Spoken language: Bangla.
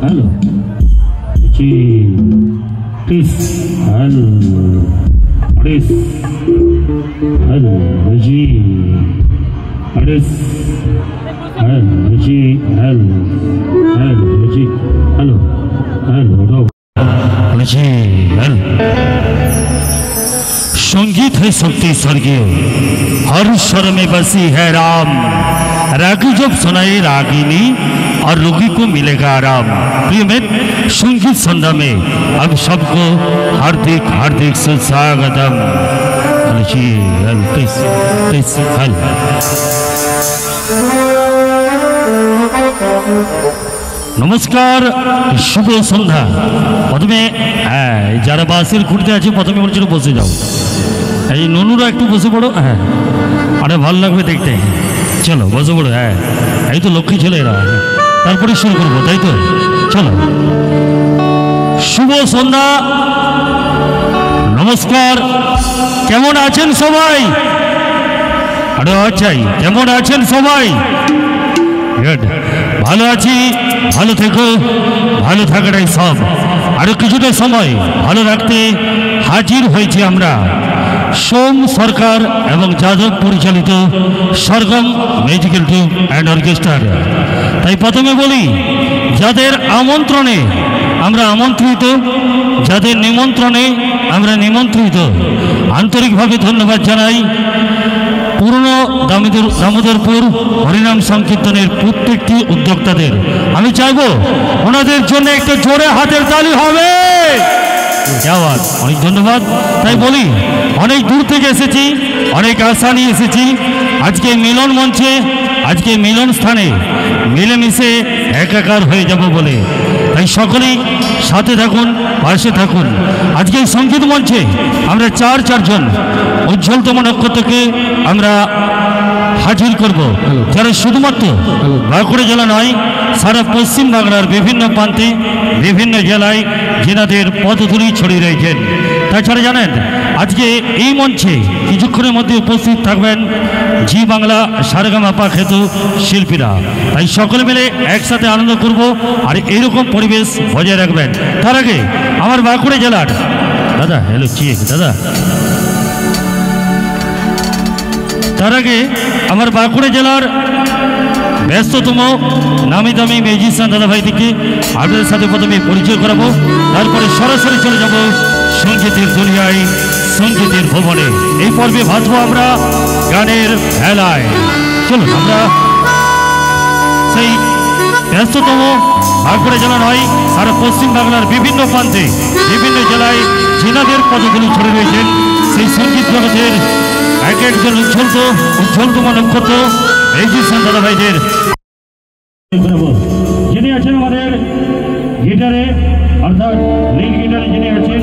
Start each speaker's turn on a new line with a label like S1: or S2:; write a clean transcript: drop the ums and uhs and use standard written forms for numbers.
S1: Hello. Please. Hello. Please. Hello. Please. Hello. Hello. संगीत है शक्ति स्वर्गीय, हर स्वर में बसी है राम। रागी जब सुनाए रागिनी और रोगी को मिलेगा आराम। प्रिय मित्र, संगीत संध्या में अब सबको हार्दिक हार्दिक सुस्वागतम। नमस्कार, शुभ सन्ध्या। प्रथमे যারা বাসের ঘুরতে আছে প্রথমে বলছিল বসে যাও। এই ননুরা একটু বসে পড়ো। হ্যাঁ, আরে ভালো লাগবে দেখতে। চলো বসে পড়ো। হ্যাঁ, এই তো লক্ষ্মী ছেলে এরা। তারপরে শুরু করবো, তাই তো? চলো। শুভ সন্ধ্যা, নমস্কার। কেমন আছেন সবাই? আরে আচ্ছাই, কেমন আছেন সবাই? গুড, ভালো আছি। ভালো থেকো, ভালো থাকাটাই সব। আরো কিছুটা সময় ভালো রাখতে হাজির হয়েছি আমরা সোম সরকার এবং যাদব পরিচালিত সরগম মিউজিক্যাল ট্রুপ অ্যান্ড অর্কেস্ট্রার। তাই প্রথমে বলি, যাদের আমন্ত্রণে আমরা আমন্ত্রিত, যাদের নিমন্ত্রণে আমরা নিমন্ত্রিত, আন্তরিকভাবে ধন্যবাদ জানাই। পুরনো দামোদরপুর হরিনাম সংকীর্তনের প্রত্যেকটি উদ্যোক্তাদের আমি চাইব ওনাদের জন্য একটা জোরে হাতের তালি হবে। অনেক ধন্যবাদ। তাই বলি, অনেক দূর থেকে এসেছি, অনেক আশা নিয়ে এসেছি। আজকে মিলন মঞ্চে, আজকে মিলন স্থানে মিলেমিশে একাকার হয়ে যাব বলে। তাই সকলেই সাথে থাকুন, পাশে থাকুন। আজকে সঙ্গীত মঞ্চে আমরা চারজন উজ্জ্বলতম নক্ষত্রকে আমরা হাজির করব, যারা শুধুমাত্র বাঁকুড়া জেলা নয়, সারা পশ্চিম বাংলার বিভিন্ন প্রান্তে বিভিন্ন জেলায় যেনাদের পদধূলি ছড়িয়ে রয়েছেন। তাছাড়া জানেন, আজকে এই মঞ্চে কিছুক্ষণের মধ্যে উপস্থিত থাকবেন জি বাংলা সারেগামাপা খ্যাত শিল্পীরা। তাই সকলে মিলে একসাথে আনন্দ করব আর এইরকম পরিবেশ বজায় রাখবেন। তার আগে আমার বাঁকুড়া জেলার দাদা, হ্যালো চিয়ে দাদা, তার আগে আমার বাঁকুড়া জেলার ব্যস্ততম নামি দামি মিউজিশিয়ান দাদাভাইদিকে আপনাদের সাথে প্রথমে পরিচয় করাবো। তারপরে সরাসরি চলে যাব সঙ্গীতের দুনিয়ায়, সঙ্গীতের ভবনে। এই পর্বে ভাসবো আমরা গানের ভেলায়। চলুন আমরা সেই ব্যস্ততম বাঁকুড়া জেলা নয়, সারা পশ্চিম বাংলার বিভিন্ন প্রান্তে বিভিন্ন জেলায় যেনাদের পদগুলি ছড়ে রয়েছেন, সেই সঙ্গীত জগতের এক একজন উজ্জ্বলতম নক্ষত্র মিউজিশিয়ান দাদাভাইদের যিনি আছেন আমাদের গিটারে, অর্থাৎ লিড গিটারে যিনি আছেন